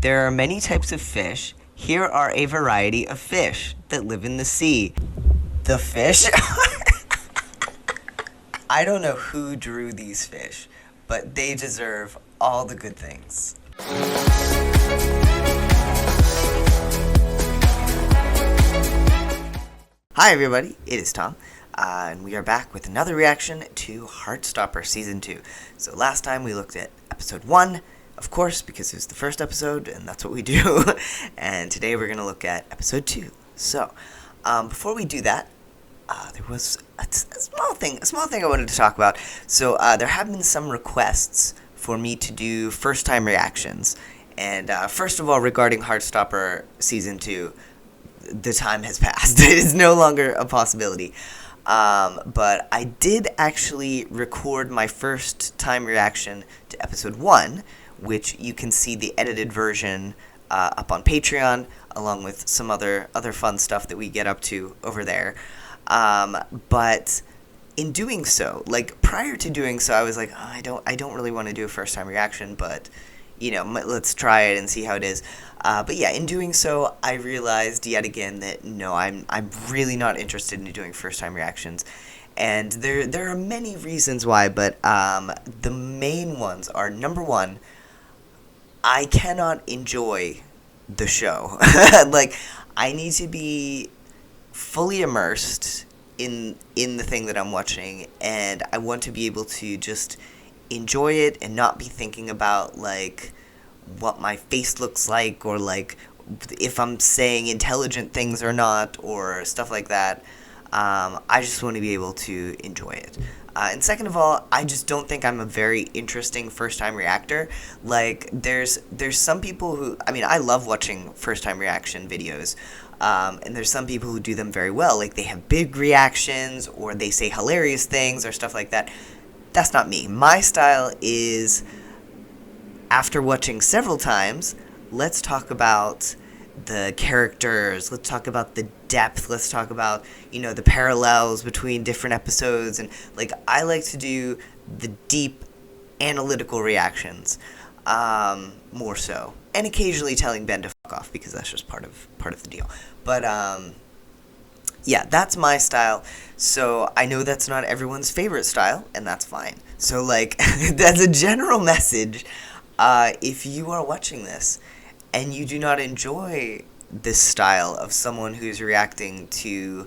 There are many types of fish. Here are a variety of fish that live in the sea. The fish? I don't know who drew these fish, but they deserve all the good things. Hi everybody, it is Tom, and we are back with another reaction to Heartstopper Season 2. So last time we looked at Episode 1, of course, because it was the first episode, and that's what we do. And today we're going to look at Episode 2. So, before we do that, there was a small thing I wanted to talk about. So, there have been some requests for me to do first-time reactions. And first of all, regarding Heartstopper Season 2, the time has passed. It is no longer a possibility. But I did actually record my first-time reaction to Episode 1, which you can see the edited version up on Patreon, along with some other fun stuff that we get up to over there. But in doing so, like prior to doing so, I was like, oh, I don't really want to do a first time reaction, but you know, let's try it and see how it is. But yeah, in doing so, I realized yet again that no, I'm really not interested in doing first time reactions. And there are many reasons why, but the main ones are, number one, I cannot enjoy the show. Like, I need to be fully immersed in the thing that I'm watching, and I want to be able to just enjoy it and not be thinking about, like, what my face looks like, or, like, if I'm saying intelligent things or not, or stuff like that. I just want to be able to enjoy it. And second of all, I just don't think I'm a very interesting first-time reactor. Like, there's some people who, I mean, I love watching first-time reaction videos, and there's some people who do them very well. Like, they have big reactions, or they say hilarious things, or stuff like that. That's not me. My style is, after watching several times, let's talk about the characters, let's talk about the depth, let's talk about, you know, the parallels between different episodes, and, like, I like to do the deep, analytical reactions, more so, and occasionally telling Ben to fuck off, because that's just part of the deal, but, yeah, that's my style, so I know that's not everyone's favorite style, and that's fine, so, like, that's a general message. If you are watching this, and you do not enjoy this style of someone who's reacting to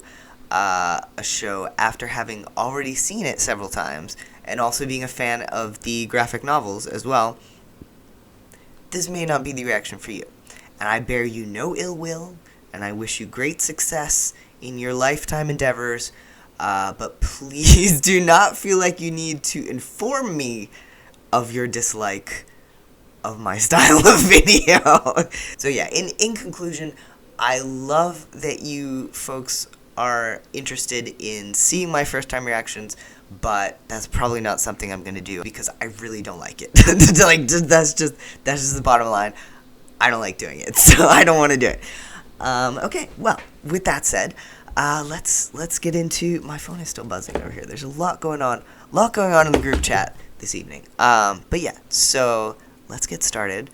a show after having already seen it several times, and also being a fan of the graphic novels as well, this may not be the reaction for you. And I bear you no ill will, and I wish you great success in your lifetime endeavors, but please do not feel like you need to inform me of your dislike of my style of video. So yeah, in conclusion, I love that you folks are interested in seeing my first time reactions, but that's probably not something I'm gonna do because I really don't like it. Like, that's just the bottom line. I don't like doing it, so I don't want to do it. Okay, well, with that said, let's get into. My phone is still buzzing over here. There's a lot going on in the group chat this evening. But yeah, so let's get started.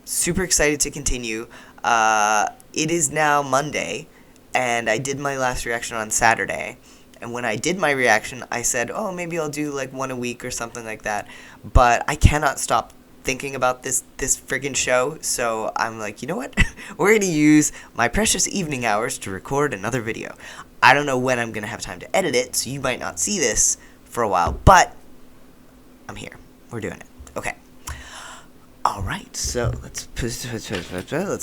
Super excited to continue. It is now Monday, and I did my last reaction on Saturday. And when I did my reaction, I said, oh, maybe I'll do like one a week or something like that. But I cannot stop thinking about this friggin' show, so I'm like, you know what? We're going to use my precious evening hours to record another video. I don't know when I'm going to have time to edit it, so you might not see this for a while, but I'm here. We're doing it. Okay. All right, so let's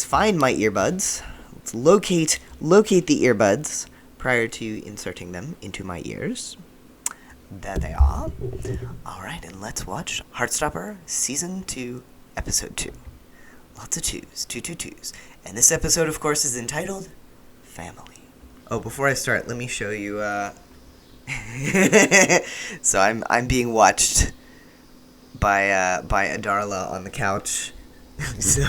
find my earbuds. Let's locate the earbuds prior to inserting them into my ears. There they are. All right, and let's watch Heartstopper Season 2, Episode 2. Lots of twos, twos. And this episode, of course, is entitled Family. Oh, before I start, let me show you. So I'm being watched by Adarla on the couch. So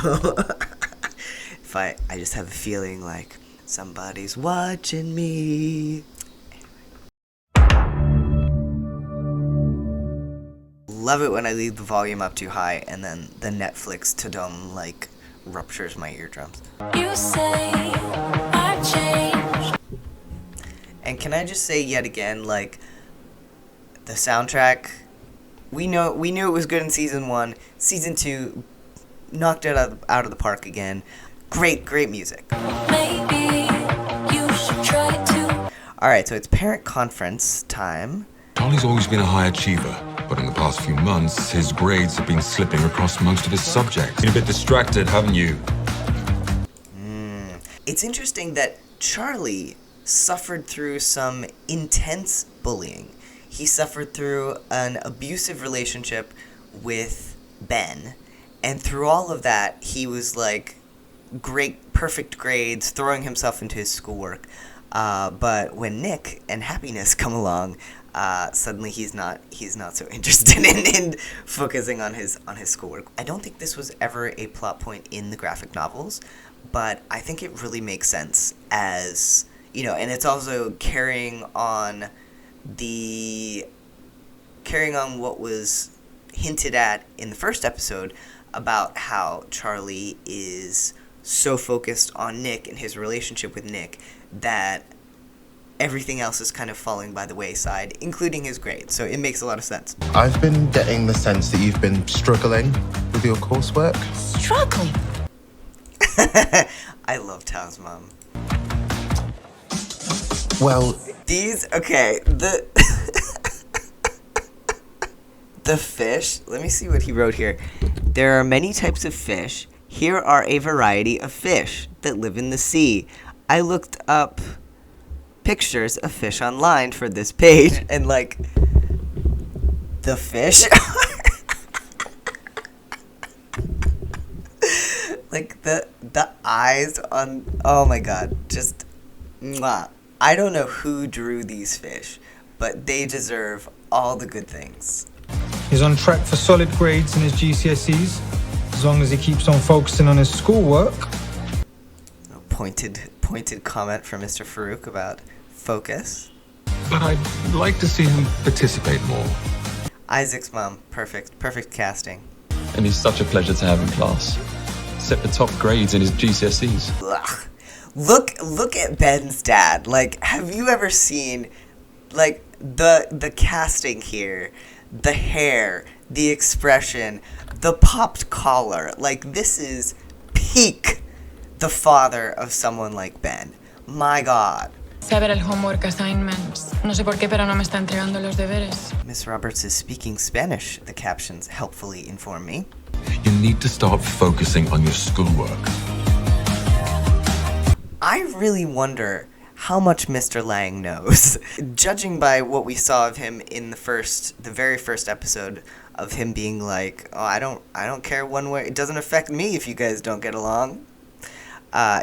if I just have a feeling like somebody's watching me. Love it when I leave the volume up too high and then the Netflix to-dum like ruptures my eardrums. You say I've changed. And can I just say yet again, like, the soundtrack, we knew it was good in season 1. Season 2 knocked it out of the park again. Great music. Maybe you should try to. Alright, so it's parent conference time. Charlie's always been a high achiever, but in the past few months, his grades have been slipping across most of his subjects. Been a bit distracted, haven't you? It's interesting that Charlie suffered through some intense bullying. He suffered through an abusive relationship with Ben, and through all of that, he was like great, perfect grades, throwing himself into his schoolwork. But when Nick and Happiness come along, suddenly he's not so interested in focusing on his schoolwork. I don't think this was ever a plot point in the graphic novels, but I think it really makes sense as, you know, and it's also carrying on what was hinted at in the first episode about how Charlie is so focused on Nick and his relationship with Nick that everything else is kind of falling by the wayside, including his grades. So it makes a lot of sense. I've been getting the sense that you've been struggling with your coursework. Struggling. I love Tao's mom. Well, the fish, let me see what he wrote here. There are many types of fish. Here are a variety of fish that live in the sea. I looked up pictures of fish online for this page, and like, the fish like the eyes on, oh my god, just mwah. I don't know who drew these fish, but they deserve all the good things. He's on track for solid grades in his GCSEs, as long as he keeps on focusing on his schoolwork. A pointed comment from Mr. Farouk about focus. But I'd like to see him participate more. Isaac's mom, perfect casting. And he's such a pleasure to have in class. Set the top grades in his GCSEs. Ugh. Look at Ben's dad. Like, have you ever seen, like, the casting here, the hair, the expression, the popped collar? Like, this is peak the father of someone like Ben. My God. Saber el homework assignments. No sé por qué, pero no me está entregando los deberes. Miss Roberts is speaking Spanish, the captions helpfully inform me. You need to start focusing on your schoolwork. I really wonder how much Mr. Lang knows. Judging by what we saw of him in the very first episode, of him being like, "Oh, I don't care one way. It doesn't affect me if you guys don't get along."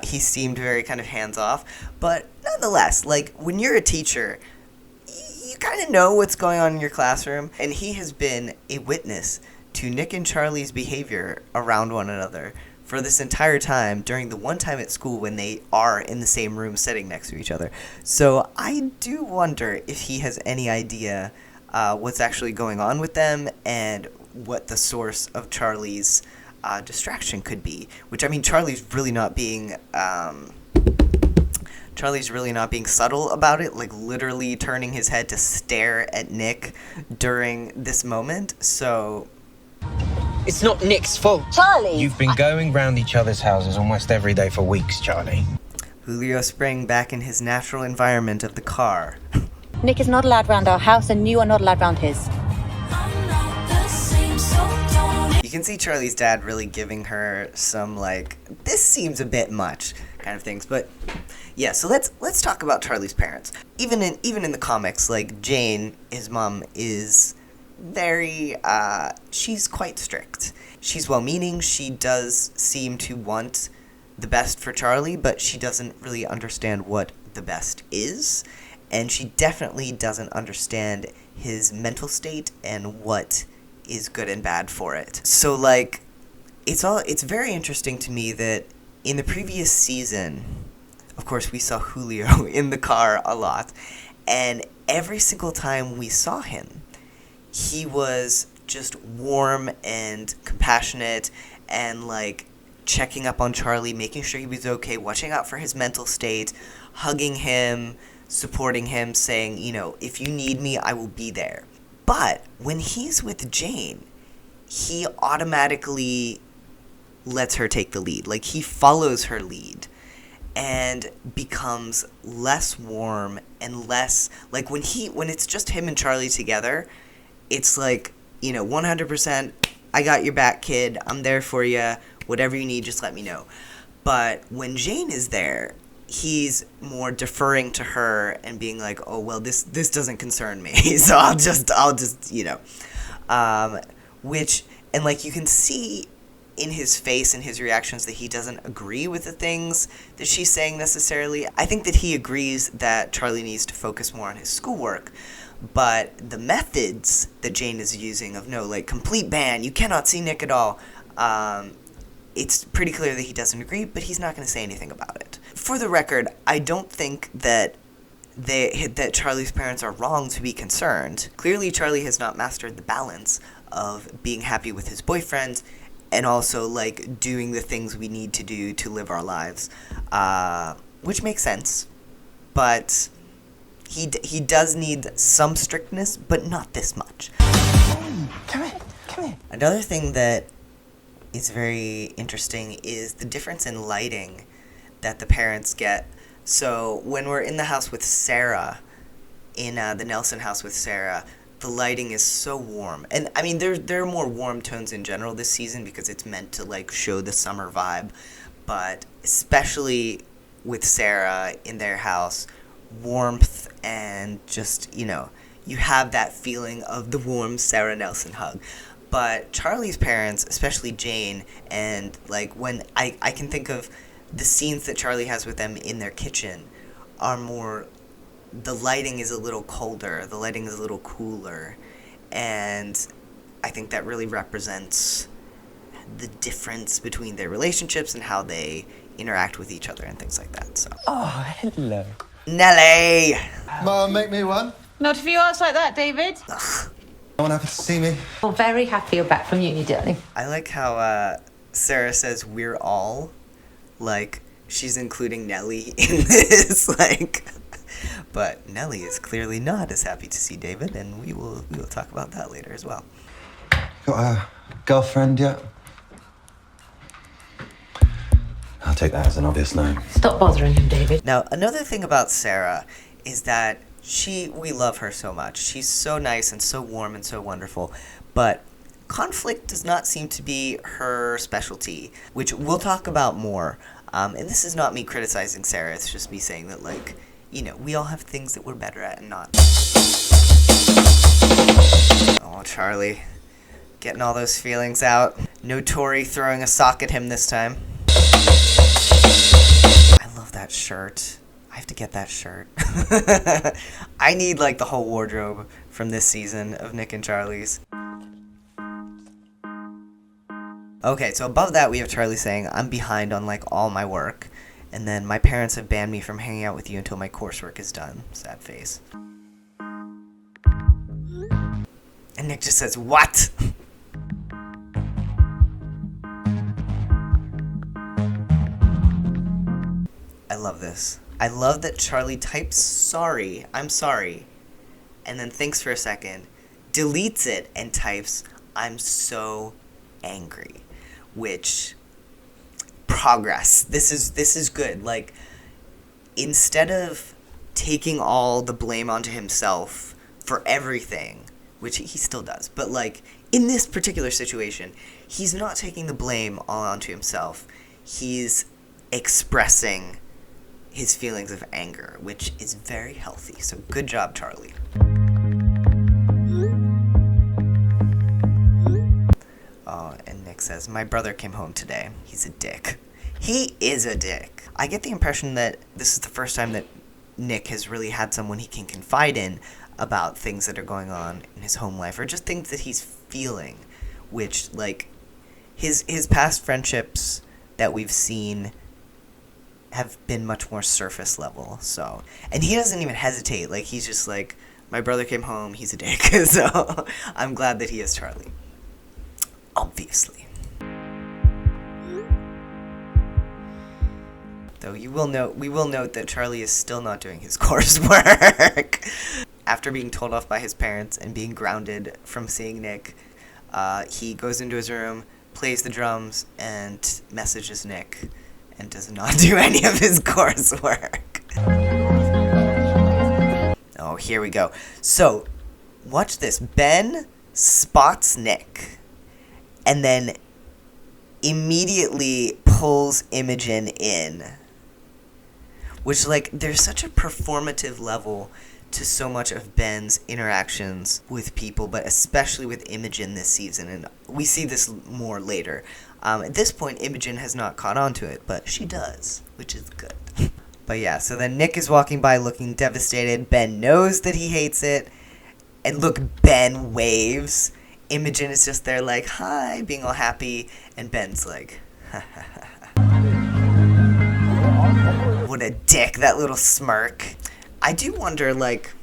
He seemed very kind of hands-off, but nonetheless, like, when you're a teacher, you kind of know what's going on in your classroom, and he has been a witness to Nick and Charlie's behavior around one another for this entire time, during the one time at school when they are in the same room sitting next to each other. So I do wonder if he has any idea what's actually going on with them and what the source of Charlie's distraction could be. Which, I mean, Charlie's really not being subtle about it, like literally turning his head to stare at Nick during this moment. So it's not Nick's fault. Charlie! you've been going round each other's houses almost every day for weeks, Charlie. Julio sprang back in his natural environment of the car. Nick is not allowed round our house, and you are not allowed round his. I'm not the same, so don't. You can see Charlie's dad really giving her some, like, this seems a bit much kind of things. But yeah, so let's talk about Charlie's parents. Even in the comics, like, Jane, his mom, is very she's quite strict. She's well-meaning. She does seem to want the best for Charlie, but she doesn't really understand what the best is, and she definitely doesn't understand his mental state and what is good and bad for it. So, like, it's very interesting to me that in the previous season, of course, we saw Julio in the car a lot, and every single time we saw him, he was just warm and compassionate and, like, checking up on Charlie, making sure he was okay, watching out for his mental state, hugging him, supporting him, saying, you know, if you need me, I will be there. But when he's with Jane, he automatically lets her take the lead. Like, he follows her lead and becomes less warm and less, like, when it's just him and Charlie together, it's like, you know, 100%, I got your back, kid, I'm there for you, whatever you need, just let me know. But when Jane is there, he's more deferring to her and being like, oh, well, this doesn't concern me, so I'll just, you know, which, and like, you can see in his face and his reactions that he doesn't agree with the things that she's saying necessarily. I think that he agrees that Charlie needs to focus more on his schoolwork, but the methods that Jane is using of, no, like, complete ban, you cannot see Nick at all, it's pretty clear that he doesn't agree, but he's not going to say anything about it. For the record, I don't think that Charlie's parents are wrong to be concerned. Clearly, Charlie has not mastered the balance of being happy with his boyfriend and also, like, doing the things we need to do to live our lives, which makes sense. But he does need some strictness, but not this much. Come here. Another thing that is very interesting is the difference in lighting that the parents get. So when we're in the house with Sarah, in the Nelson house with Sarah, the lighting is so warm. And I mean, there are more warm tones in general this season because it's meant to, like, show the summer vibe. But especially with Sarah in their house, warmth and just, you know, you have that feeling of the warm Sarah Nelson hug. But Charlie's parents, especially Jane, and, like, when I can think of the scenes that Charlie has with them in their kitchen are more, the lighting is a little colder, the lighting is a little cooler, and I think that really represents the difference between their relationships and how they interact with each other and things like that. So. Oh, hello. Nelly! Mum, make me one. Not if you ask like that, David. No one happy to see me. Well, very happy you're back from uni, darling. I like how Sarah says we're all, like, she's including Nelly in this, like, but Nelly is clearly not as happy to see David, and we will talk about that later as well. Got a girlfriend yet? I'll take that as an obvious no. Stop bothering him, David. Now, another thing about Sarah is that we love her so much. She's so nice and so warm and so wonderful, but conflict does not seem to be her specialty, which we'll talk about more. And this is not me criticizing Sarah, it's just me saying that, like, you know, we all have things that we're better at and not. Oh, Charlie. Getting all those feelings out. No Tori throwing a sock at him this time. I love that shirt. I have to get that shirt. I need, like, the whole wardrobe from this season of Nick and Charlie's. Okay, so above that we have Charlie saying, I'm behind on, like, all my work. And then my parents have banned me from hanging out with you until my coursework is done. Sad face. And Nick just says, what? I love this. I love that Charlie types sorry, I'm sorry, and then thinks for a second, deletes it, and types, I'm so angry. Which, progress. This is good. Like, instead of taking all the blame onto himself for everything, which he still does, but, like, in this particular situation, he's not taking the blame all onto himself. He's expressing his feelings of anger, which is very healthy. So good job, Charlie. Oh, and Nick says, my brother came home today. He's a dick. He is a dick. I get the impression that this is the first time that Nick has really had someone he can confide in about things that are going on in his home life, or just things that he's feeling, which, like, his past friendships that we've seen have been much more surface level, so, and he doesn't even hesitate, like, he's just like, my brother came home, he's a dick, so I'm glad that he is Charlie. Obviously. Though we will note that Charlie is still not doing his coursework. After being told off by his parents and being grounded from seeing Nick, he goes into his room, plays the drums, and messages Nick, and does not do any of his coursework. Oh, here we go. So, watch this. Ben spots Nick, and then immediately pulls Imogen in. Which, like, there's such a performative level to so much of Ben's interactions with people, but especially with Imogen this season, and we see this more later. At this point, Imogen has not caught on to it, but she does, which is good. But yeah, so then Nick is walking by looking devastated. Ben knows that he hates it, and look, Ben waves. Imogen is just there like, hi, being all happy, and Ben's like, ha ha ha. What a dick, that little smirk. I do wonder, like,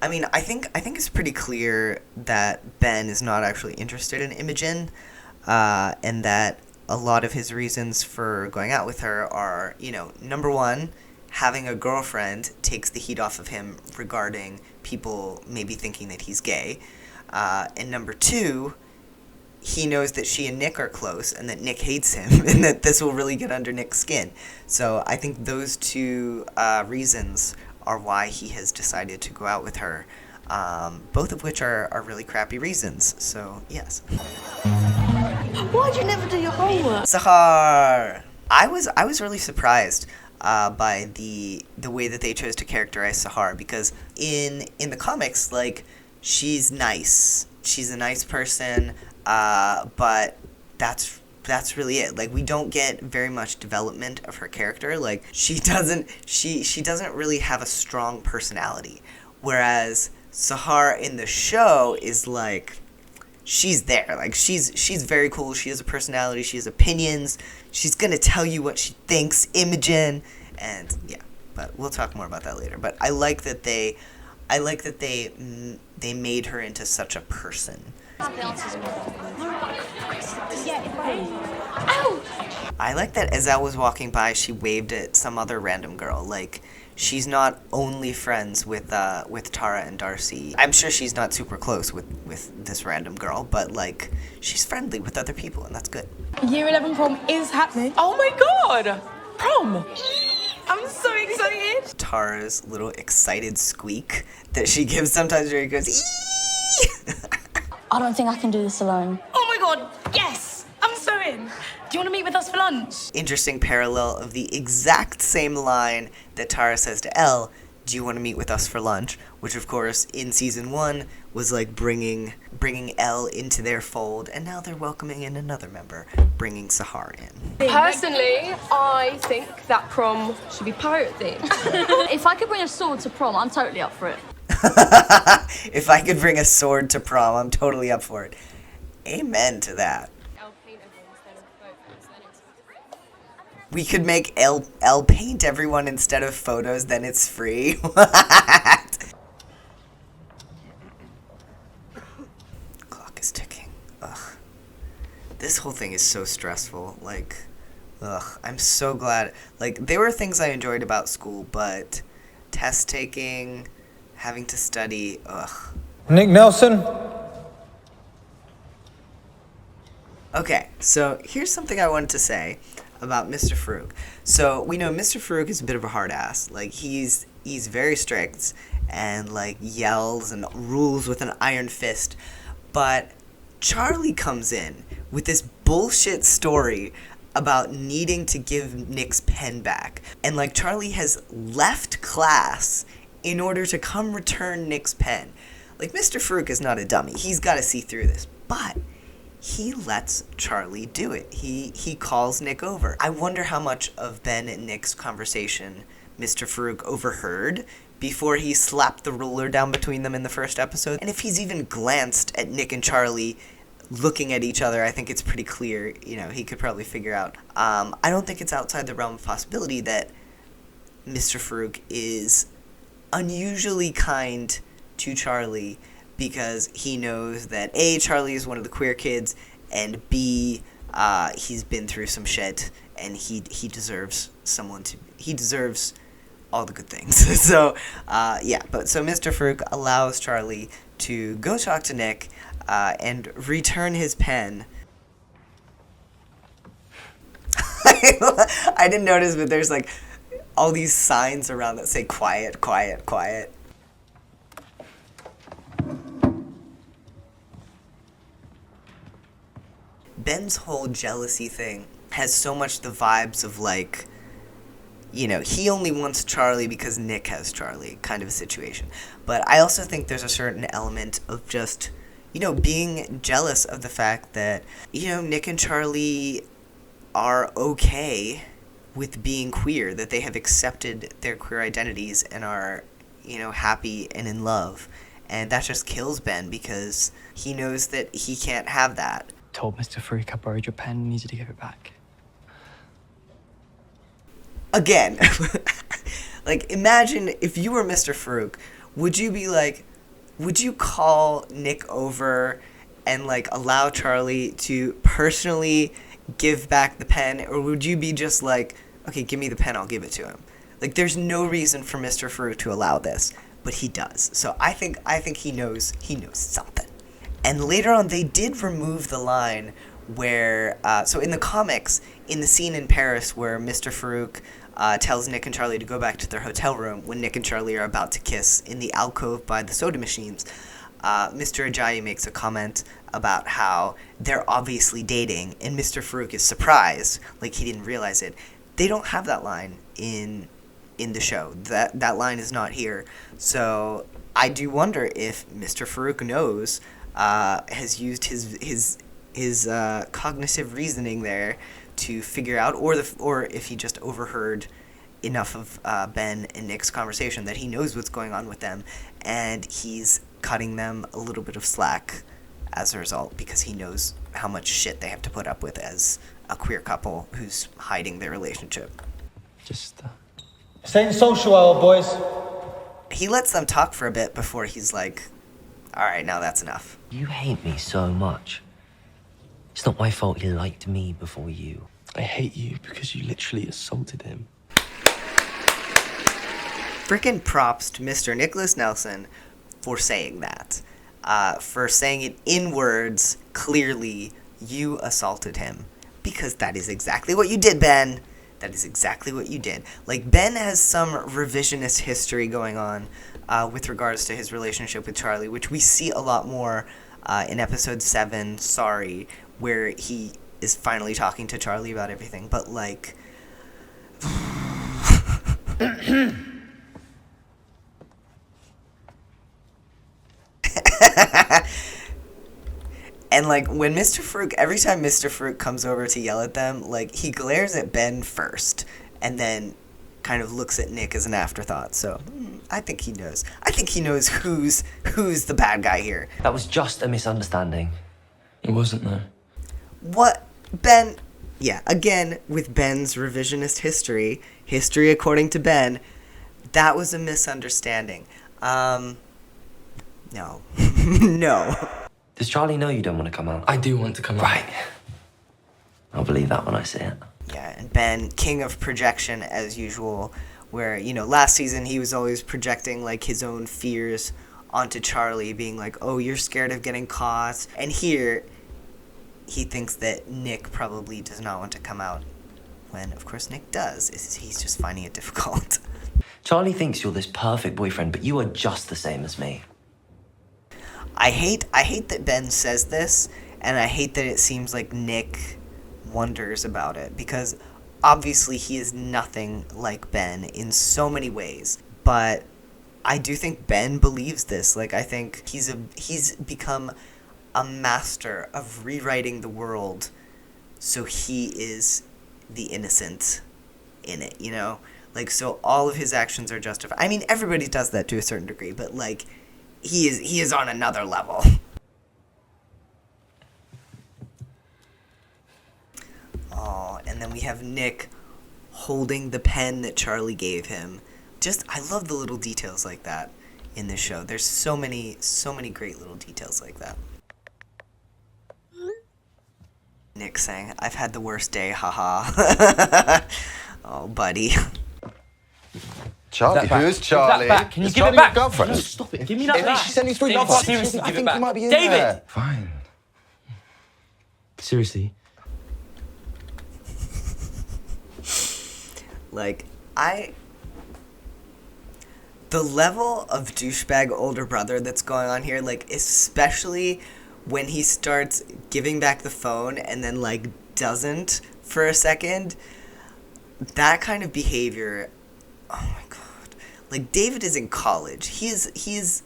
I mean, I think it's pretty clear that Ben is not actually interested in Imogen, and that a lot of his reasons for going out with her are, you know, number one, having a girlfriend takes the heat off of him regarding people maybe thinking that he's gay, and number two, he knows that she and Nick are close, and that Nick hates him, and that this will really get under Nick's skin. So I think those two reasons are why he has decided to go out with her, both of which are really crappy reasons. So, yes. Why'd you never do your homework? Sahar! I was really surprised by the way that they chose to characterize Sahar, because in the comics, like, she's nice. She's a nice person, but that's really it. Like, we don't get very much development of her character. Like, she doesn't really have a strong personality, whereas Sahar in the show is like, she's there. Like, she's very cool. She has a personality. She has opinions. She's gonna tell you what she thinks, Imogen, and yeah. But we'll talk more about that later. But I like that they made her into such a person. I like that as Elle was walking by, she waved at some other random girl. Like, she's not only friends with Tara and Darcy. I'm sure she's not super close with this random girl, but, like, she's friendly with other people, and that's good. Year 11 prom is happening. Oh my god! Prom! I'm so excited! Tara's little excited squeak that she gives sometimes where he goes, eee! I don't think I can do this alone. Oh my god, yes! I'm so in. Do you want to meet with us for lunch? Interesting parallel of the exact same line that Tara says to Elle, do you want to meet with us for lunch? Which, of course, in season 1 was like bringing Elle into their fold, and now they're welcoming in another member, bringing Sahar in. Personally, I think that prom should be pirate themed. If I could bring a sword to prom, I'm totally up for it. If I could bring a sword to prom, I'm totally up for it. Amen to that. We could make Elle paint everyone instead of photos, then it's free. What? Clock is ticking. Ugh. This whole thing is so stressful. Like, ugh. I'm so glad. Like, there were things I enjoyed about school, but test taking, having to study, ugh. Nick Nelson. Okay, so here's something I wanted to say about Mr. Farouk. So we know Mr. Farouk is a bit of a hard ass. Like, he's very strict and, like, yells and rules with an iron fist. But Charlie comes in with this bullshit story about needing to give Nick's pen back. And, like, Charlie has left class in order to come return Nick's pen. Like, Mr. Farouk is not a dummy. He's got to see through this. But he lets Charlie do it. He calls Nick over. I wonder how much of Ben and Nick's conversation Mr. Farouk overheard before he slapped the ruler down between them in the first episode. And if he's even glanced at Nick and Charlie looking at each other, I think it's pretty clear, you know, he could probably figure out. I don't think it's outside the realm of possibility that Mr. Farouk is unusually kind to Charlie, because he knows that A, Charlie is one of the queer kids, and B, he's been through some shit, and he deserves he deserves all the good things. So so Mr. Farouk allows Charlie to go talk to Nick and return his pen. I didn't notice, but there's like all these signs around that say quiet, quiet, quiet. Ben's whole jealousy thing has so much the vibes of like, you know, he only wants Charlie because Nick has Charlie kind of a situation. But I also think there's a certain element of just, you know, being jealous of the fact that, you know, Nick and Charlie are okay with being queer, that they have accepted their queer identities and are, you know, happy and in love. And that just kills Ben because he knows that he can't have that. Told Mr. Farouk I borrowed your pen and needed to give it back. Again, like, imagine if you were Mr. Farouk, would you call Nick over and, like, allow Charlie to personally give back the pen, or would you be just like, okay, give me the pen, I'll give it to him? Like, there's no reason for Mr. Farouk to allow this, but he does. So I think he knows something. And later on, they did remove the line where, so in the comics, in the scene in Paris where Mr. Farouk tells Nick and Charlie to go back to their hotel room when Nick and Charlie are about to kiss in the alcove by the soda machines, Mr. Ajayi makes a comment about how they're obviously dating, and Mr. Farouk is surprised, like he didn't realize it. They don't have that line in the show. That line is not here. So I do wonder if Mr. Farouk knows, has used his cognitive reasoning there to figure out, or if he just overheard enough of Ben and Nick's conversation that he knows what's going on with them, and he's cutting them a little bit of slack as a result because he knows how much shit they have to put up with as a queer couple who's hiding their relationship. Just, Staying social hour, boys. He lets them talk for a bit before he's like, all right, now that's enough. You hate me so much. It's not my fault he liked me before you. I hate you because you literally assaulted him. Frickin' props to Mr. Nicholas Nelson for saying that. For saying it in words, clearly, you assaulted him. Because that is exactly what you did, Ben. That is exactly what you did. Like, Ben has some revisionist history going on with regards to his relationship with Charlie, which we see a lot more in episode 7, Sorry, where he is finally talking to Charlie about everything. But, like... And, like, when Mr. Farouk, every time Mr. Farouk comes over to yell at them, like, he glares at Ben first, and then kind of looks at Nick as an afterthought. So, I think he knows. I think he knows who's the bad guy here. That was just a misunderstanding. It wasn't, though. What? Ben... Yeah, again, with Ben's revisionist history according to Ben, that was a misunderstanding. No. No. Does Charlie know you don't want to come out? I do want to come out. Right. I'll believe that when I see it. Yeah, and Ben, king of projection as usual, where, you know, last season he was always projecting, like, his own fears onto Charlie, being like, oh, you're scared of getting caught. And here, he thinks that Nick probably does not want to come out, when, of course, Nick does. He's just finding it difficult. Charlie thinks you're this perfect boyfriend, but you are just the same as me. I hate that Ben says this, and I hate that it seems like Nick wonders about it, because obviously he is nothing like Ben in so many ways, but I do think Ben believes this. Like, I think he's become a master of rewriting the world so he is the innocent in it, you know? Like, so all of his actions are justified. I mean, everybody does that to a certain degree, but, like, he is on another level. Oh, and then we have Nick holding the pen that Charlie gave him. Just, I love the little details like that in this show. There's so many great little details like that. Nick saying, "I've had the worst day, haha." Oh, buddy. Charlie, who's Charlie? Can you Is give Charlie it back? your girlfriend? No, stop it. Give me that If back. she's sending through David, love seriously, I give it think back. you might be in David! there. Fine. Seriously. Like, the level of douchebag older brother that's going on here, like, especially when he starts giving back the phone and then, like, doesn't for a second, that kind of behavior, oh my god. Like, David is in college. He's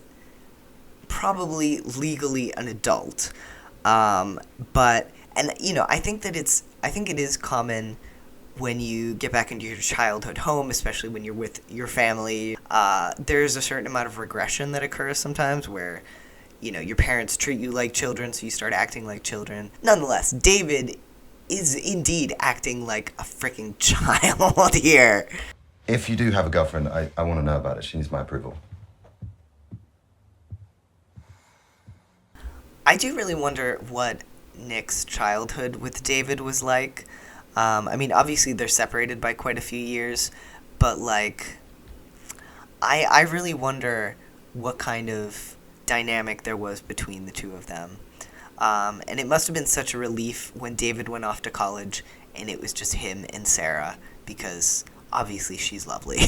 probably legally an adult. But, and, you know, I think it is common when you get back into your childhood home, especially when you're with your family, there's a certain amount of regression that occurs sometimes where, you know, your parents treat you like children, so you start acting like children. Nonetheless, David is indeed acting like a freaking child here. If you do have a girlfriend, I want to know about it. She needs my approval. I do really wonder what Nick's childhood with David was like. I mean, obviously they're separated by quite a few years, but, like, I really wonder what kind of dynamic there was between the two of them. And it must have been such a relief when David went off to college and it was just him and Sarah, because obviously she's lovely.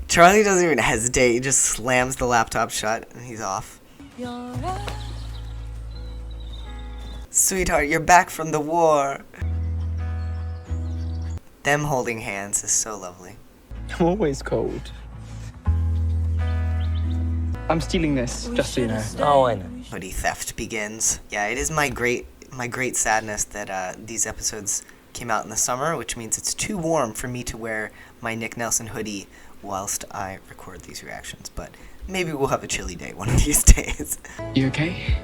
Charlie doesn't even hesitate. He just slams the laptop shut and he's off. Sweetheart, you're back from the war. Them holding hands is so lovely. I'm always cold. I'm stealing this, just so you know. Oh, I know. Hoodie theft begins. Yeah, it is my great sadness that these episodes came out in the summer, which means it's too warm for me to wear my Nick Nelson hoodie whilst I record these reactions, but maybe we'll have a chilly day one of these days. You okay?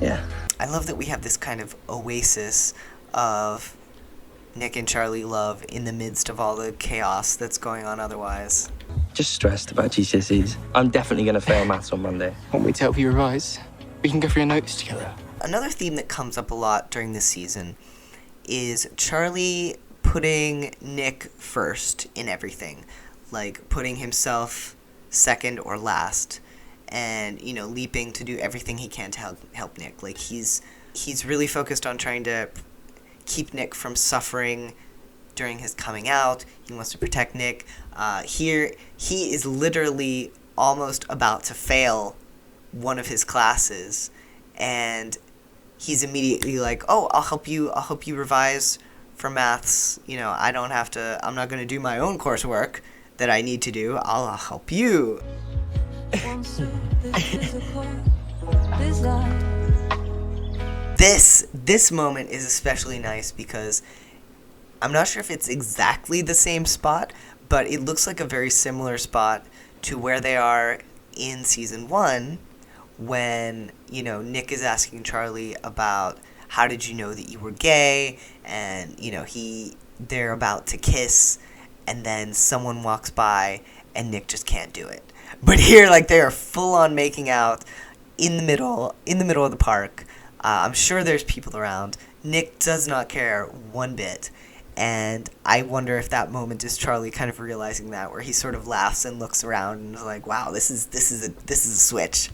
Yeah. I love that we have this kind of oasis of Nick and Charlie love in the midst of all the chaos that's going on otherwise. Just stressed about GCSEs. I'm definitely going to fail maths on Monday. Want me to help you revise? We can go through your notes together. Another theme that comes up a lot during this season is Charlie putting Nick first in everything, like putting himself second or last, and, you know, leaping to do everything he can to help Nick. Like, he's really focused on trying to keep Nick from suffering during his coming out. He wants to protect Nick. Here, he is literally almost about to fail one of his classes, and he's immediately like, "Oh, I'll help you revise for maths. You know, I'm not going to do my own coursework that I need to do. I'll help you." This moment is especially nice because I'm not sure if it's exactly the same spot, but it looks like a very similar spot to where they are in season 1 when, you know, Nick is asking Charlie about how did you know that you were gay, and, you know, they're about to kiss, and then someone walks by and Nick just can't do it. But here, like, they are full on making out in the middle of the park. I'm sure there's people around. Nick does not care one bit. And I wonder if that moment is Charlie kind of realizing that, where he sort of laughs and looks around and is like, "Wow, this is a switch."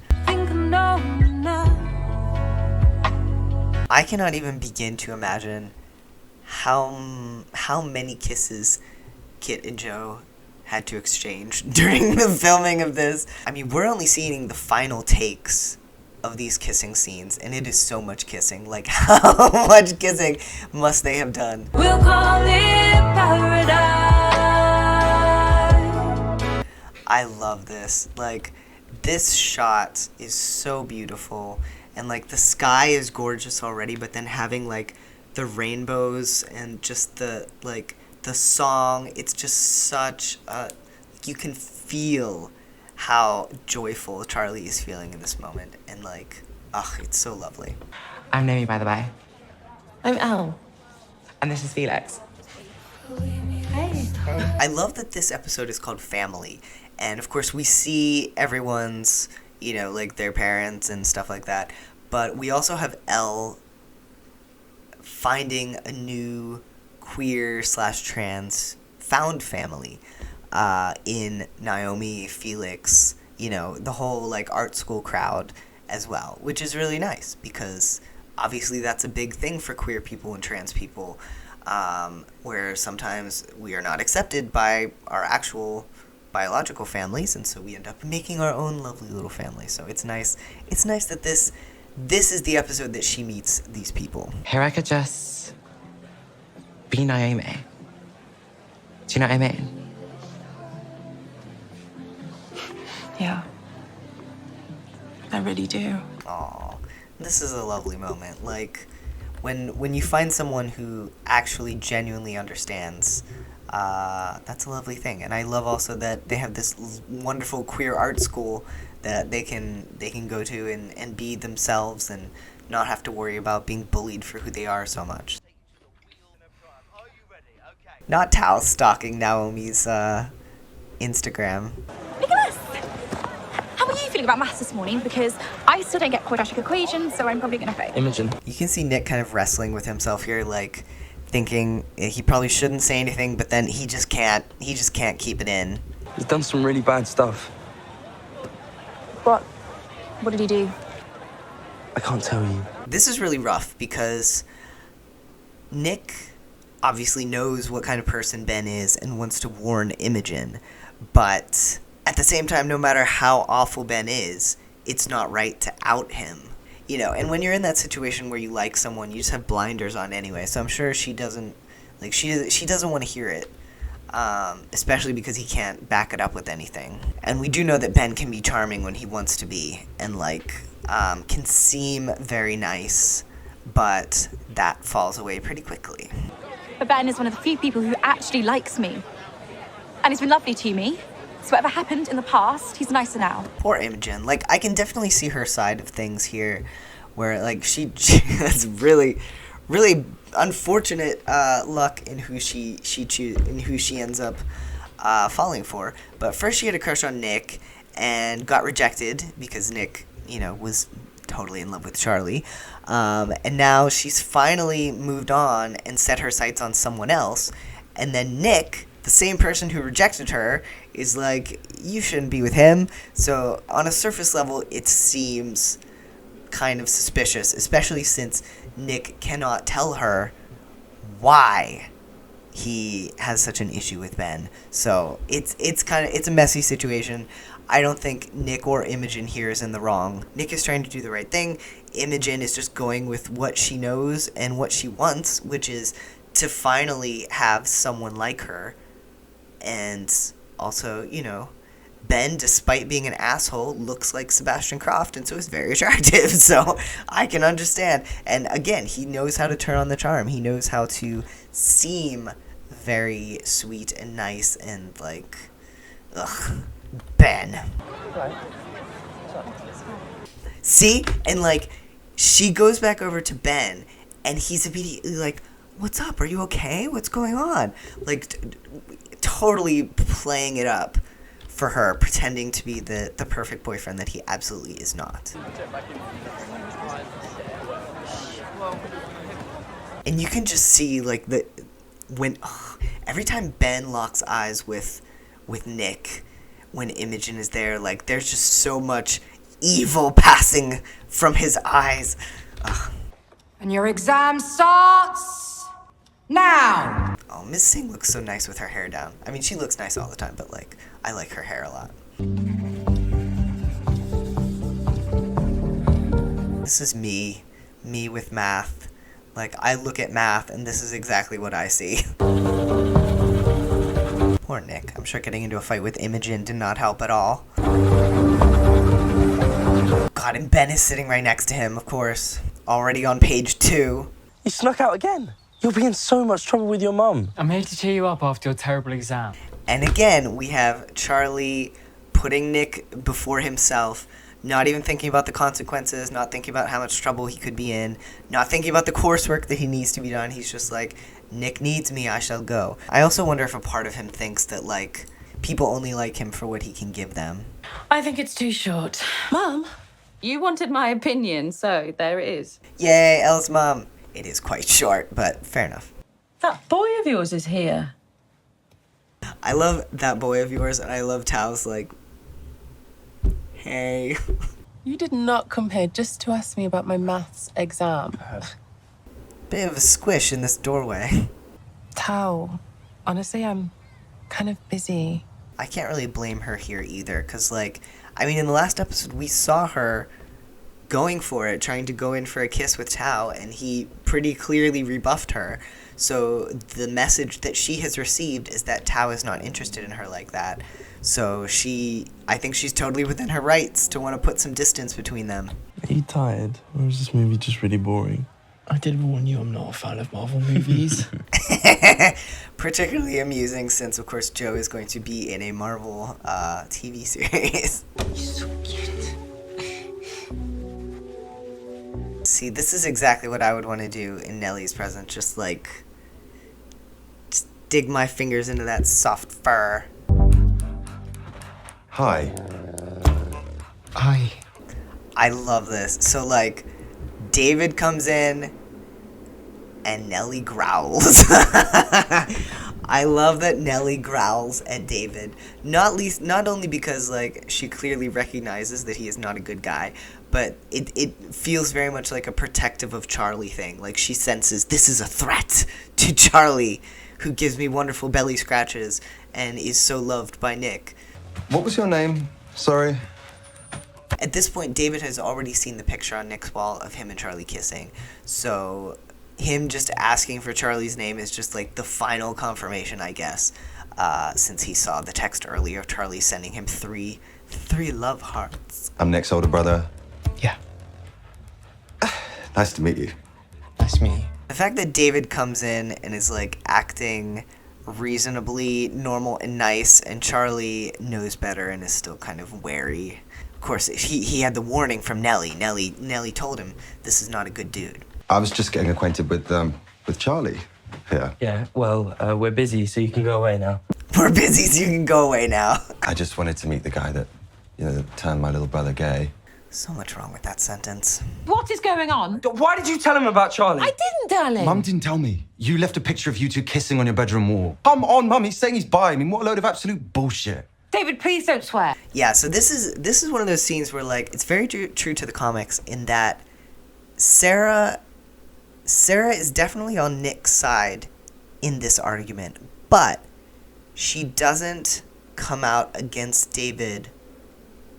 I cannot even begin to imagine how many kisses Kit and Joe had to exchange during the filming of this. I mean, we're only seeing the final takes of these kissing scenes, and it is so much kissing. Like, how much kissing must they have done? We'll call it paradise. I love this. Like, this shot is so beautiful, and, like, the sky is gorgeous already, but then having, like, the rainbows and just the song, it's just such a, you can feel how joyful Charlie is feeling in this moment, and, like, it's so lovely. I'm Naomi, by the way. I'm Elle. And this is Felix. Hey. I love that this episode is called Family. And of course, we see everyone's, you know, like their parents and stuff like that. But we also have Elle finding a new queer/trans found family in Naomi, Felix, you know, the whole like art school crowd as well, which is really nice because obviously that's a big thing for queer people and trans people, where sometimes we are not accepted by our actual biological families, and so we end up making our own lovely little family. So it's nice that this is the episode that she meets these people. Here I could just be Naomi. Do you know what I mean? Yeah. I really do. Aw, this is a lovely moment. Like, when you find someone who actually genuinely understands, that's a lovely thing. And I love also that they have this wonderful queer art school that they can go to and be themselves and not have to worry about being bullied for who they are so much. Not Tal stalking Naomi's Instagram. Nicholas! How are you feeling about maths this morning? Because I still don't get quadratic equations, so I'm probably going to fail. Imogen. You can see Nick kind of wrestling with himself here, like thinking he probably shouldn't say anything, but then he just can't keep it in. He's done some really bad stuff. What? What did he do? I can't tell you. This is really rough because Nick obviously knows what kind of person Ben is and wants to warn Imogen, but at the same time, no matter how awful Ben is, it's not right to out him. You know, and when you're in that situation where you like someone, you just have blinders on anyway, so I'm sure she doesn't want to hear it. Especially because he can't back it up with anything. And we do know that Ben can be charming when he wants to be, and can seem very nice, but that falls away pretty quickly. But Ben is one of the few people who actually likes me. And he's been lovely to me. So whatever happened in the past, he's nicer now. Poor Imogen. Like, I can definitely see her side of things here, where, like, she has really, really unfortunate luck in who she ends up falling for. But first she had a crush on Nick and got rejected because Nick, you know, was totally in love with Charlie. And now she's finally moved on and set her sights on someone else. And then Nick, the same person who rejected her, is like, you shouldn't be with him. So on a surface level, it seems kind of suspicious, especially since Nick cannot tell her why he has such an issue with Ben. So it's a messy situation. I don't think Nick or Imogen here is in the wrong. Nick is trying to do the right thing. Imogen is just going with what she knows and what she wants, which is to finally have someone like her. And also, you know, Ben, despite being an asshole, looks like Sebastian Croft, and so is very attractive, so I can understand. And again, he knows how to turn on the charm. He knows how to seem very sweet and nice and, like, Ben. See? And, like, she goes back over to Ben, and he's immediately like, what's up? Are you okay? What's going on? Like, totally playing it up for her, pretending to be the perfect boyfriend that he absolutely is not. And you can just see, like, every time Ben locks eyes with Nick, when Imogen is there, like, there's just so much evil passing from his eyes. Ugh. And your exam starts now. Oh, Miss Singh looks so nice with her hair down. I mean, she looks nice all the time, but, like, I like her hair a lot. This is me with math. Like, I look at math, and this is exactly what I see. Poor Nick. I'm sure getting into a fight with Imogen did not help at all. God, and Ben is sitting right next to him, of course. Already on page 2. You snuck out again. You'll be in so much trouble with your mum. I'm here to cheer you up after your terrible exam. And again, we have Charlie putting Nick before himself, not even thinking about the consequences, not thinking about how much trouble he could be in, not thinking about the coursework that he needs to be done. He's just like, Nick needs me, I shall go. I also wonder if a part of him thinks that, like, people only like him for what he can give them. I think it's too short. Mum, you wanted my opinion, so there it is. Yay, Elle's mom. It is quite short, but fair enough. That boy of yours is here. I love that boy of yours, and I love Tao's, like, hey. You did not come here just to ask me about my maths exam. Bit of a squish in this doorway. Tao, honestly, I'm kind of busy. I can't really blame her here either, because, like, I mean, in the last episode, we saw her going for it, trying to go in for a kiss with Tao, and he pretty clearly rebuffed her. So the message that she has received is that Tao is not interested in her like that. So I think she's totally within her rights to want to put some distance between them. Are you tired? Or is this movie just really boring? I did warn you I'm not a fan of Marvel movies. Particularly amusing since, of course, Joe is going to be in a Marvel TV series. You're so cute. See, this is exactly what I would want to do in Nellie's presence. Just dig my fingers into that soft fur. Hi. Hi. I love this. So, like, David comes in and Nellie growls. I love that Nellie growls at David. Not only because, like, she clearly recognizes that he is not a good guy, but it feels very much like a protective of Charlie thing. Like, she senses this is a threat to Charlie, who gives me wonderful belly scratches and is so loved by Nick. What was your name? Sorry. At this point, David has already seen the picture on Nick's wall of him and Charlie kissing. So him just asking for Charlie's name is just like the final confirmation, I guess, since he saw the text earlier of Charlie sending him three love hearts. I'm Nick's older brother. Yeah. Nice to meet you. Nice to meet you. The fact that David comes in and is, like, acting reasonably normal and nice, and Charlie knows better and is still kind of wary. Of course, he had the warning from Nellie. Nellie told him this is not a good dude. I was just getting acquainted with Charlie here. Yeah, well, we're busy, so you can go away now. We're busy, so you can go away now. I just wanted to meet the guy that, that turned my little brother gay. So much wrong with that sentence. What is going on? Why did you tell him about Charlie? I didn't, darling. Mum didn't tell me. You left a picture of you two kissing on your bedroom wall. Come on, Mum, he's saying he's bi. I mean, what a load of absolute bullshit. David, please don't swear. Yeah, so this is one of those scenes where, like, it's very true to the comics in that Sarah is definitely on Nick's side in this argument, but she doesn't come out against David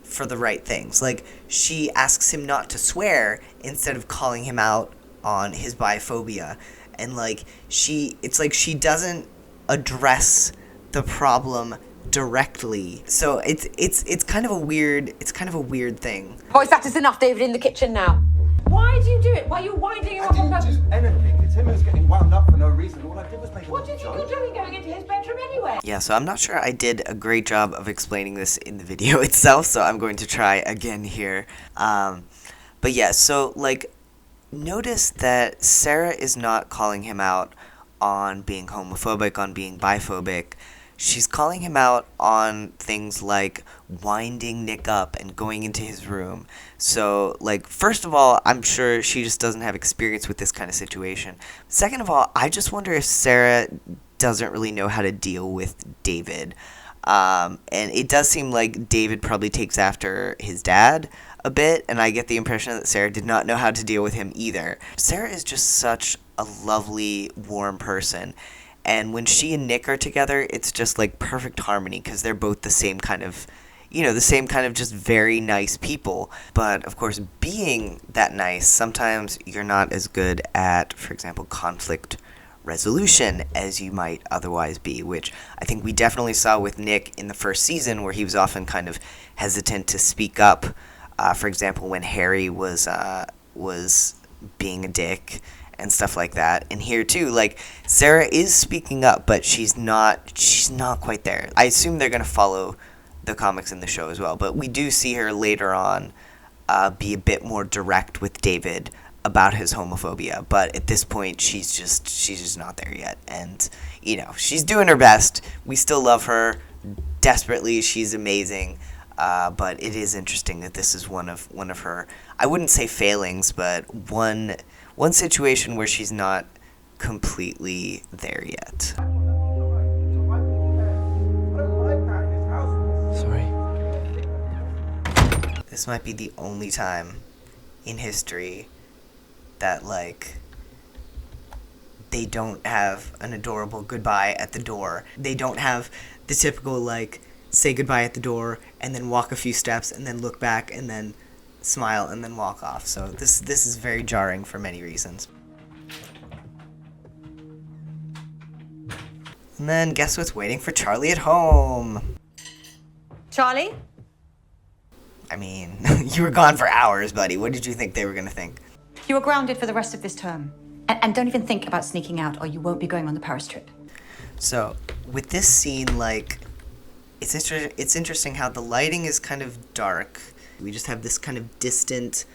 for the right things. Like, she asks him not to swear instead of calling him out on his biphobia, and it's like she doesn't address the problem directly. So it's kind of a weird thing. Boys, that is enough, David, in the kitchen now. Why do you do it? Why are you winding him up on purpose? Anything. It's him who's getting wound up for no reason. All I did was make What do you think you're doing going into his bedroom anyway? Yeah, so I'm not sure I did a great job of explaining this in the video itself, so I'm going to try again here. But yeah, so, like, notice that Sarah is not calling him out on being homophobic, on being biphobic. She's calling him out on things like winding Nick up and going into his room. So, like, first of all, I'm sure she just doesn't have experience with this kind of situation. Second of all, I just wonder if Sarah doesn't really know how to deal with David. And it does seem like David probably takes after his dad a bit, and I get the impression that Sarah did not know how to deal with him either. Sarah is just such a lovely, warm person. And when she and Nick are together, it's just like perfect harmony because they're both the same kind of just very nice people. But of course, being that nice, sometimes you're not as good at, for example, conflict resolution as you might otherwise be, which I think we definitely saw with Nick in the first season, where he was often kind of hesitant to speak up. For example, when Harry was being a dick and stuff like that. And here too, like, Sarah is speaking up, but she's not quite there. I assume they're going to follow the comics in the show as well, but we do see her later on be a bit more direct with David about his homophobia, but at this point she's just not there yet, and you know, she's doing her best. We still love her desperately. She's amazing, but it is interesting that this is one of her, I wouldn't say failings, but one situation where she's not completely there yet. Sorry. This might be the only time in history that, like, they don't have an adorable goodbye at the door. They don't have the typical, like, say goodbye at the door and then walk a few steps and then look back and then smile and then walk off. So this is very jarring for many reasons. And then guess what's waiting for Charlie at home? Charlie? I mean, you were gone for hours, buddy. What did you think they were going to think? You are grounded for the rest of this term. And don't even think about sneaking out or you won't be going on the Paris trip. So, with this scene, like, it's interesting how the lighting is kind of dark. We just have this kind of distant,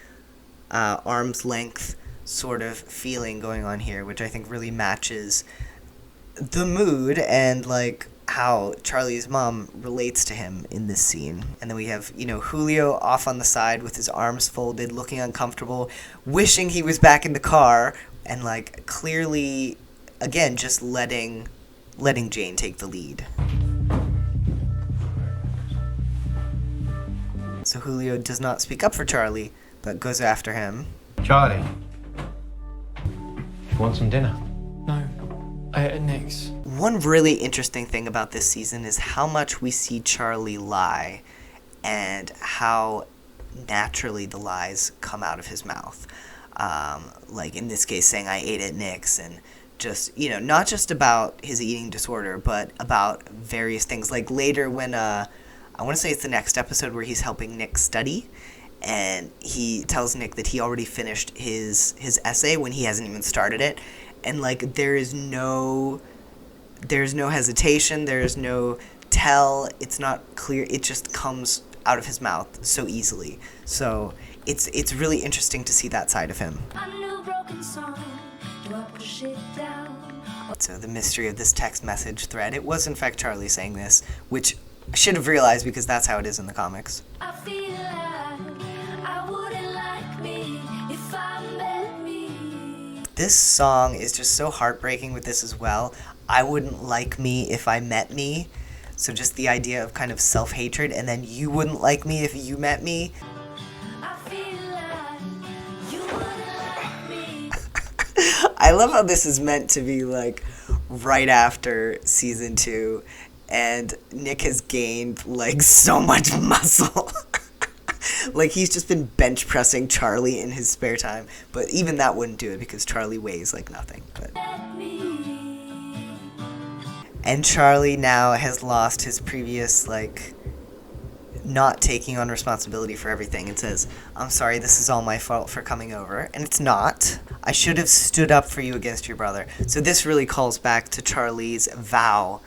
arm's length sort of feeling going on here, which I think really matches the mood and, like, how Charlie's mom relates to him in this scene. And then we have, you know, Julio off on the side with his arms folded, looking uncomfortable, wishing he was back in the car, and, like, clearly, again, just letting Jane take the lead. So Julio does not speak up for Charlie, but goes after him. Charlie. You want some dinner? No. I ate at Nick's. One really interesting thing about this season is how much we see Charlie lie and how naturally the lies come out of his mouth. Like in this case, saying I ate at Nick's, and just, you know, not just about his eating disorder, but about various things. Like later when, I want to say it's the next episode where he's helping Nick study, and he tells Nick that he already finished his essay when he hasn't even started it. And, like, there's no hesitation, there's no tell, it's not clear, it just comes out of his mouth so easily. So it's really interesting to see that side of him. So the mystery of this text message thread, it was in fact Charlie saying this, which I should have realized because that's how it is in the comics. I feel like I wouldn't like me if I met me. This song is just so heartbreaking with this as well. I wouldn't like me if I met me. So just the idea of kind of self-hatred, and then you wouldn't like me if you met me. I feel like you wouldn't like me. I love how this is meant to be like right after season 2, and Nick has gained like so much muscle. Like he's just been bench pressing Charlie in his spare time, but even that wouldn't do it because Charlie weighs like nothing. But and Charlie now has lost his previous, like, not taking on responsibility for everything and says, I'm sorry, this is all my fault for coming over. And it's not. I should have stood up for you against your brother. So this really calls back to Charlie's vow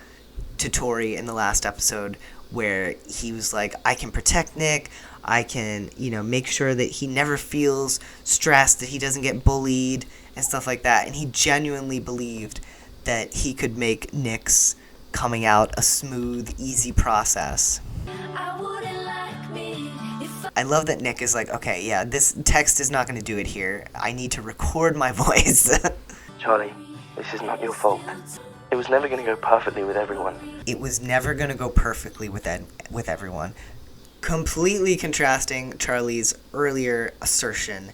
to Tori in the last episode where he was like, I can protect Nick. I can, you know, make sure that he never feels stressed, that he doesn't get bullied and stuff like that. And he genuinely believed that he could make Nick's coming out a smooth, easy process. I love that Nick is like, okay, yeah, this text is not going to do it here. I need to record my voice. Charlie, this is not your fault. It was never going to go perfectly with everyone. It was never going to go perfectly with everyone. Completely contrasting Charlie's earlier assertion,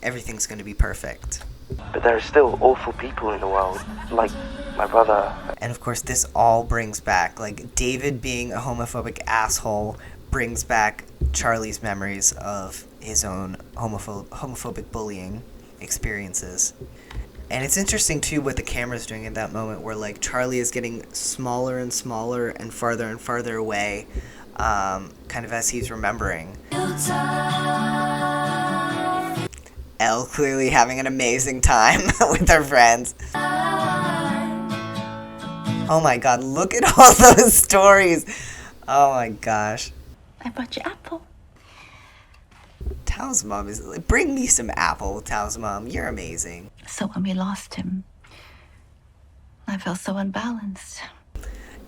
everything's going to be perfect. But there are still awful people in the world, like my brother. And of course, this all brings back, like, David being a homophobic asshole brings back Charlie's memories of his own homophobic bullying experiences. And it's interesting, too, what the camera's doing at that moment, where, like, Charlie is getting smaller and smaller and farther away, kind of as he's remembering. Elle clearly having an amazing time with her friends. Oh my god, look at all those stories. Oh my gosh. I brought you apple. Tao's mom is like, bring me some apple, Tao's mom. You're amazing. So when we lost him, I felt so unbalanced.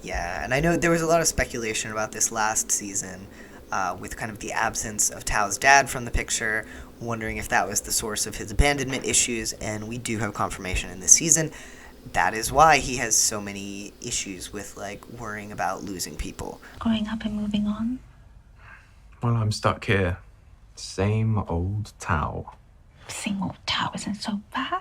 Yeah, and I know there was a lot of speculation about this last season, with kind of the absence of Tao's dad from the picture, wondering if that was the source of his abandonment issues, and we do have confirmation in this season. That is why he has so many issues with, like, worrying about losing people. Growing up and moving on. Well, I'm stuck here. Same old Tao. Same old Tao isn't so bad.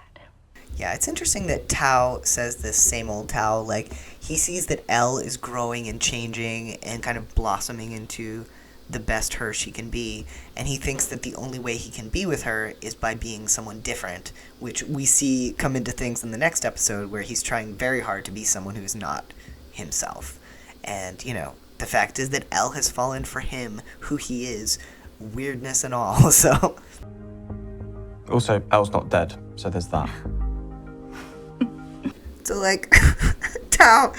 Yeah, it's interesting that Tao says this same old Tao. Like, he sees that Elle is growing and changing and kind of blossoming into the best her she can be, and he thinks that the only way he can be with her is by being someone different, which we see come into things in the next episode where he's trying very hard to be someone who's not himself. And, you know, the fact is that Elle has fallen for him, who he is, weirdness and all, so... Also, Elle's not dead, so there's that. So, like, Tao,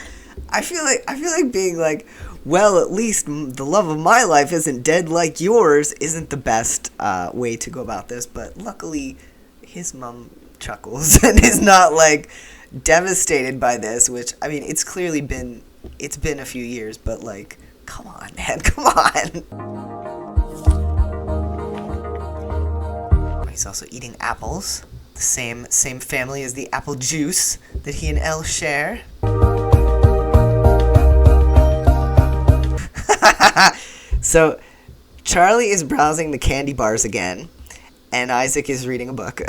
I feel like being like, well, at least the love of my life isn't dead like yours isn't the best way to go about this, but luckily his mom chuckles and is not, like, devastated by this, which, I mean, it's been a few years, but, like, come on, man, come on. He's also eating apples, the same family as the apple juice that he and Elle share. So, Charlie is browsing the candy bars again, and Isaac is reading a book.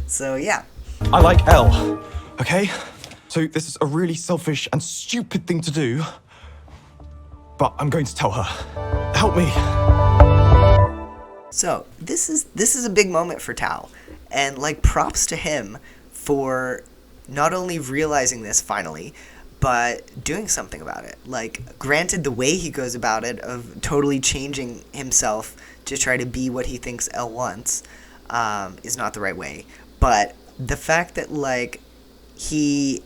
So, yeah. I like Elle, okay? So this is a really selfish and stupid thing to do, but I'm going to tell her. Help me. So, this is a big moment for Tao, and, like, props to him for not only realizing this finally, but doing something about it. Like, granted, the way he goes about it, of totally changing himself to try to be what he thinks Elle wants, is not the right way. But the fact that, like, he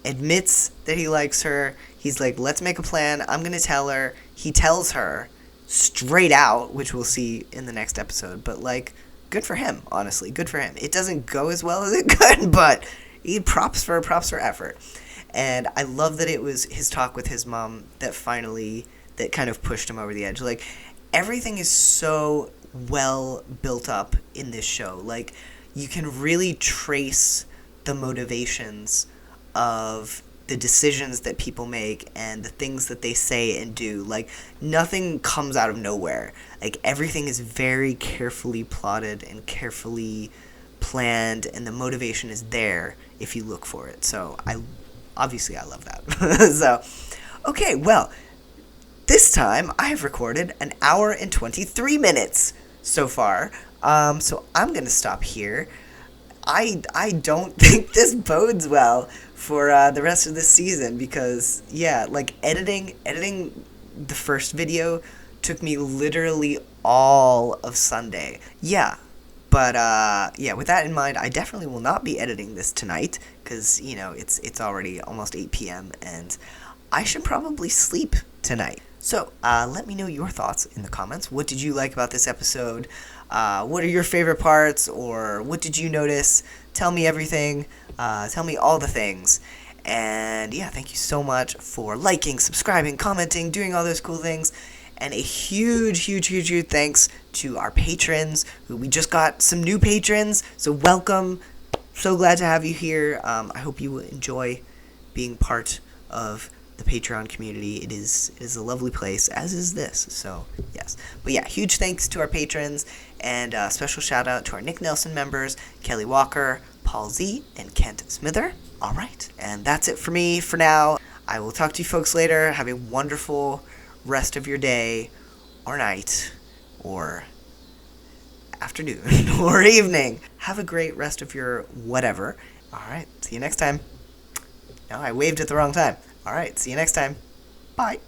admits that he likes her, he's like, let's make a plan, I'm gonna tell her. He tells her straight out, which we'll see in the next episode, but, like, good for him, honestly, good for him. It doesn't go as well as it could, but props for effort. And I love that it was his talk with his mom that kind of pushed him over the edge. Like, everything is so well built up in this show. Like, you can really trace the motivations of the decisions that people make and the things that they say and do. Like, nothing comes out of nowhere. Like, everything is very carefully plotted and carefully planned, and the motivation is there if you look for it. So, obviously I love that. So, okay, well, this time I have recorded 1 hour and 23 minutes so far. So I'm going to stop here. I don't think this bodes well for the rest of this season because, yeah, like, editing the first video took me literally all of Sunday. Yeah. But, yeah, with that in mind, I definitely will not be editing this tonight, because, you know, it's already almost 8 p.m., and I should probably sleep tonight. So, let me know your thoughts in the comments. What did you like about this episode? What are your favorite parts, or what did you notice? Tell me everything. Tell me all the things. And, yeah, thank you so much for liking, subscribing, commenting, doing all those cool things. And a huge thanks to our patrons, who we just got some new patrons, so welcome. So glad to have you here. I hope you will enjoy being part of the Patreon community. It is a lovely place, as is this, so yes. But yeah, huge thanks to our patrons, and special shout out to our Nick Nelson members, Kelly Walker, Paul Z, and Kent Smither. Alright, and that's it for me for now. I will talk to you folks later. Have a wonderful rest of your day, or night, or afternoon, or evening. Have a great rest of your whatever. Alright, see you next time. No, I waved at the wrong time. Alright, see you next time. Bye.